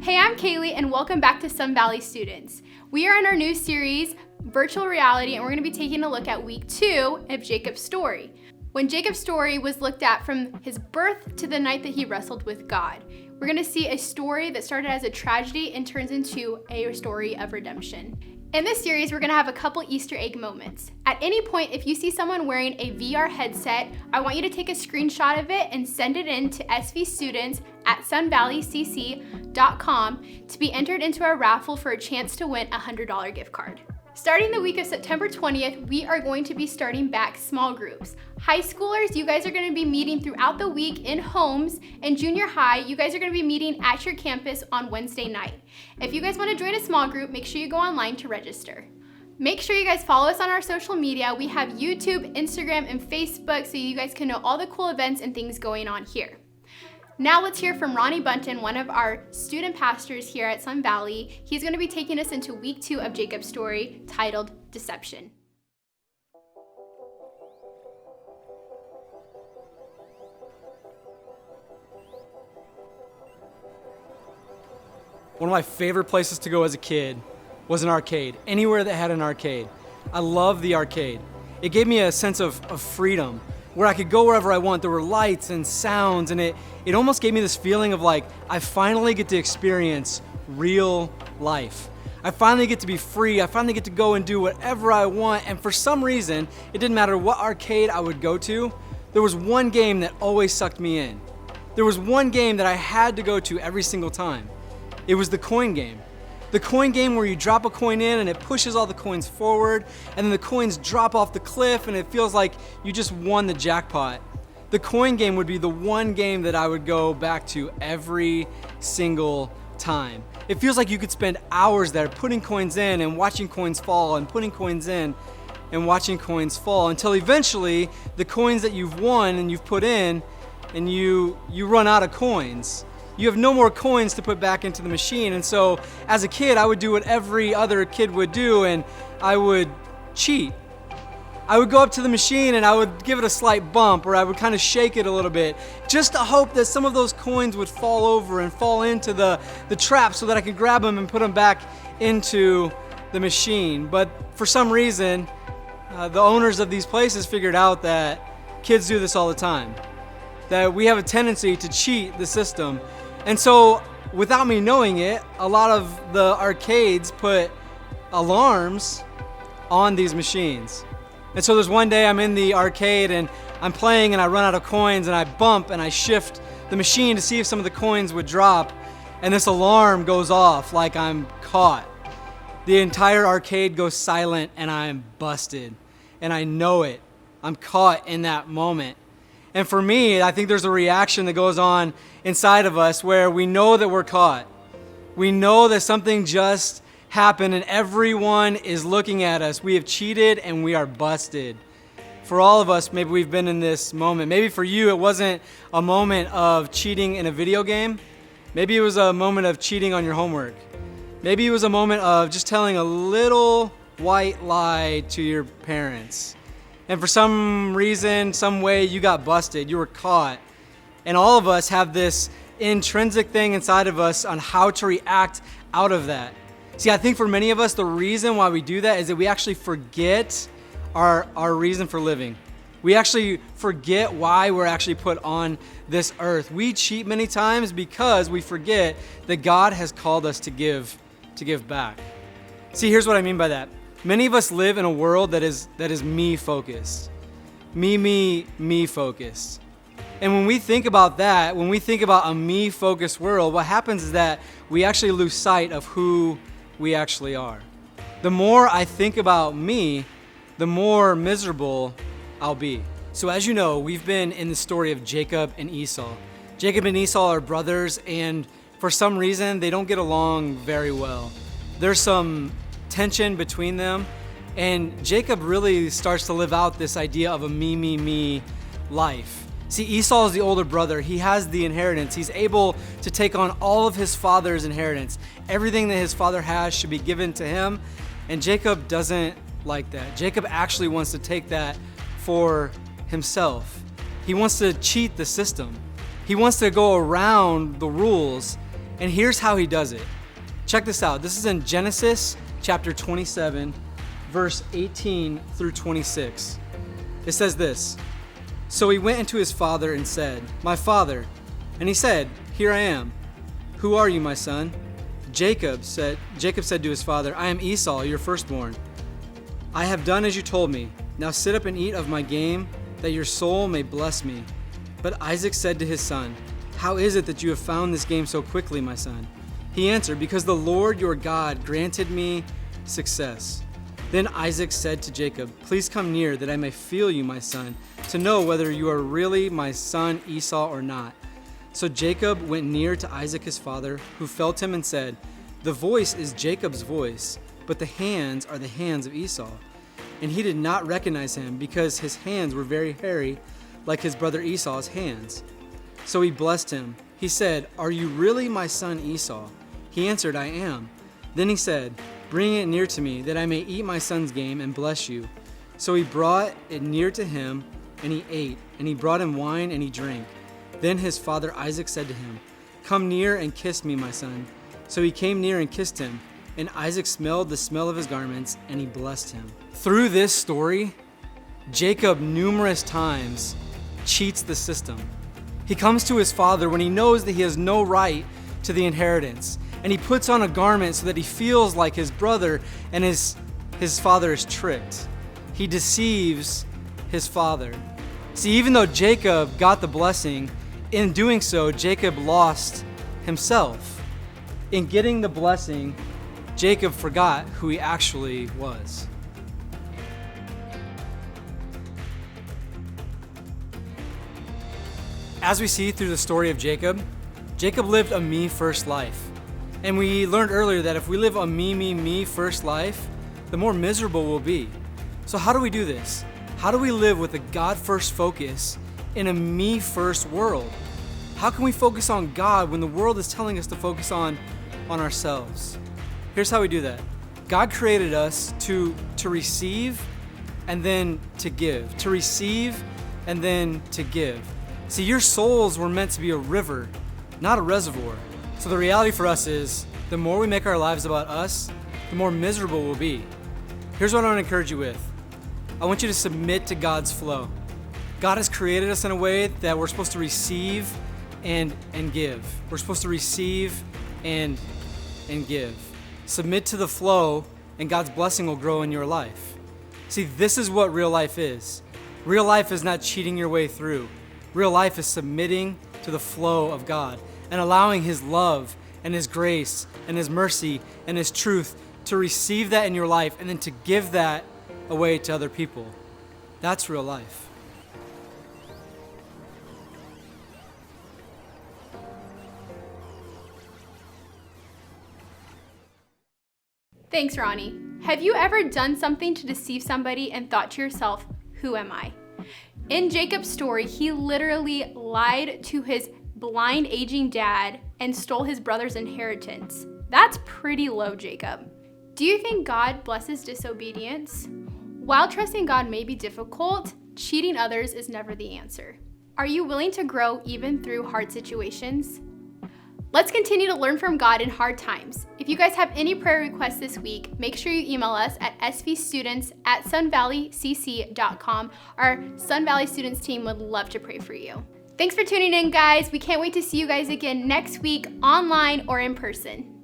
Hey, I'm Kaylee and welcome back to Sun Valley Students. We are in our new series, Virtual Reality, and we're going to be taking a look at week 2 of Jacob's story. When Jacob's story was looked at from his birth to the night that he wrestled with God. We're going to see a story that started as a tragedy and turns into a story of redemption. In this series, we're going to have a couple Easter egg moments. At any point, if you see someone wearing a VR headset, I want you to take a screenshot of it and send it in to svstudents@sunvalleycc.com to be entered into our raffle for a chance to win a $100 gift card. Starting the week of September 20th, we are going to be starting back small groups. High schoolers, you guys are going to be meeting throughout the week in homes, and junior high, you guys are going to be meeting at your campus on Wednesday night. If you guys want to join a small group, make sure you go online to register. Make sure you guys follow us on our social media. We have YouTube, Instagram, and Facebook, so you guys can know all the cool events and things going on here. Now let's hear from Ronnie Bunton, one of our student pastors here at Sun Valley. He's going to be taking us into week 2 of Jacob's story, titled Deception. One of my favorite places to go as a kid was an arcade, anywhere that had an arcade. I love the arcade. It gave me a sense of freedom, where I could go wherever I want. There were lights and sounds, and it almost gave me this feeling of like, I finally get to experience real life. I finally get to be free. I finally get to go and do whatever I want. And for some reason, it didn't matter what arcade I would go to, there was one game that always sucked me in. There was one game that I had to go to every single time. It was the coin game. The coin game where you drop a coin in and it pushes all the coins forward, and then the coins drop off the cliff and it feels like you just won the jackpot. The coin game would be the one game that I would go back to every single time. It feels like you could spend hours there putting coins in and watching coins fall and putting coins in and watching coins fall until eventually the coins that you've won and you've put in and you run out of coins. You have no more coins to put back into the machine. And so as a kid, I would do what every other kid would do, and I would cheat. I would go up to the machine and I would give it a slight bump, or I would kind of shake it a little bit, just to hope that some of those coins would fall over and fall into the trap so that I could grab them and put them back into the machine. But for some reason, the owners of these places figured out that kids do this all the time, that we have a tendency to cheat the system. And so, without me knowing it, a lot of the arcades put alarms on these machines. And so there's one day I'm in the arcade and I'm playing and I run out of coins and I bump and I shift the machine to see if some of the coins would drop, and this alarm goes off like I'm caught. The entire arcade goes silent and I'm busted. And I know it. I'm caught in that moment. And for me, I think there's a reaction that goes on inside of us where we know that we're caught. We know that something just happened and everyone is looking at us. We have cheated and we are busted. For all of us, maybe we've been in this moment. Maybe for you, it wasn't a moment of cheating in a video game. Maybe it was a moment of cheating on your homework. Maybe it was a moment of just telling a little white lie to your parents. And for some reason, some way, you got busted, you were caught. And all of us have this intrinsic thing inside of us on how to react out of that. See, I think for many of us, the reason why we do that is that we actually forget our reason for living. We actually forget why we're actually put on this earth. We cheat many times because we forget that God has called us to give back. See, here's what I mean by that. Many of us live in a world that is me focused. Me focused. And when we think about that, when we think about a me focused world, what happens is that we actually lose sight of who we actually are. The more I think about me, the more miserable I'll be. So as you know, we've been in the story of Jacob and Esau. Jacob and Esau are brothers, and for some reason, they don't get along very well. There's some tension between them, and Jacob really starts to live out this idea of a me life. See, Esau is the older brother. He has the inheritance. He's able to take on all of his father's inheritance. Everything that his father has should be given to him, and Jacob doesn't like that. Jacob actually wants to take that for himself. He wants to cheat the system. He wants to go around the rules And here's how he does it. Check this out. This is in Genesis chapter 27, verse 18 through 26. It says this: "So he went into his father and said, 'My father.' And he said, 'Here I am.' 'Who are you, my son?' Jacob said to his father, 'I am Esau, your firstborn. I have done as you told me. Now sit up and eat of my game, that your soul may bless me.' But Isaac said to his son, 'How is it that you have found this game so quickly, my son?' He answered, 'Because the Lord your God granted me success.' Then Isaac said to Jacob, 'Please come near, that I may feel you, my son, to know whether you are really my son Esau or not.' So Jacob went near to Isaac his father, who felt him and said, 'The voice is Jacob's voice, but the hands are the hands of Esau.' And he did not recognize him, because his hands were very hairy, like his brother Esau's hands. So he blessed him. He said, 'Are you really my son Esau?' He answered, 'I am.' Then he said, 'Bring it near to me, that I may eat my son's game and bless you.' So he brought it near to him, and he ate, and he brought him wine, and he drank. Then his father Isaac said to him, 'Come near and kiss me, my son.' So he came near and kissed him, and Isaac smelled the smell of his garments, and he blessed him." Through this story, Jacob numerous times cheats the system. He comes to his father when he knows that he has no right to the inheritance, and he puts on a garment so that he feels like his brother, and his father is tricked. He deceives his father. See, even though Jacob got the blessing, in doing so, Jacob lost himself. In getting the blessing, Jacob forgot who he actually was. As we see through the story of Jacob, Jacob lived a me-first life. And we learned earlier that if we live a me first life, the more miserable we'll be. So how do we do this? How do we live with a God-first focus in a me-first world? How can we focus on God when the world is telling us to focus on ourselves? Here's how we do that. God created us to receive and then to give. To receive and then to give. See, your souls were meant to be a river, not a reservoir. So the reality for us is, the more we make our lives about us, the more miserable we'll be. Here's what I want to encourage you with. I want you to submit to God's flow. God has created us in a way that we're supposed to receive and give. We're supposed to receive and give. Submit to the flow, and God's blessing will grow in your life. See, this is what real life is. Real life is not cheating your way through. Real life is submitting to the flow of God and allowing His love and His grace and His mercy and His truth to receive that in your life and then to give that away to other people. That's real life. Thanks, Ronnie. Have you ever done something to deceive somebody and thought to yourself, who am I? In Jacob's story, he literally lied to his blind, aging dad and stole his brother's inheritance. That's pretty low, Jacob. Do you think God blesses disobedience? While trusting God may be difficult, cheating others is never the answer. Are you willing to grow even through hard situations? Let's continue to learn from God in hard times. If you guys have any prayer requests this week, make sure you email us at svstudents@sunvalleycc.com. Our Sun Valley Students team would love to pray for you. Thanks for tuning in, guys. We can't wait to see you guys again next week, online or in person.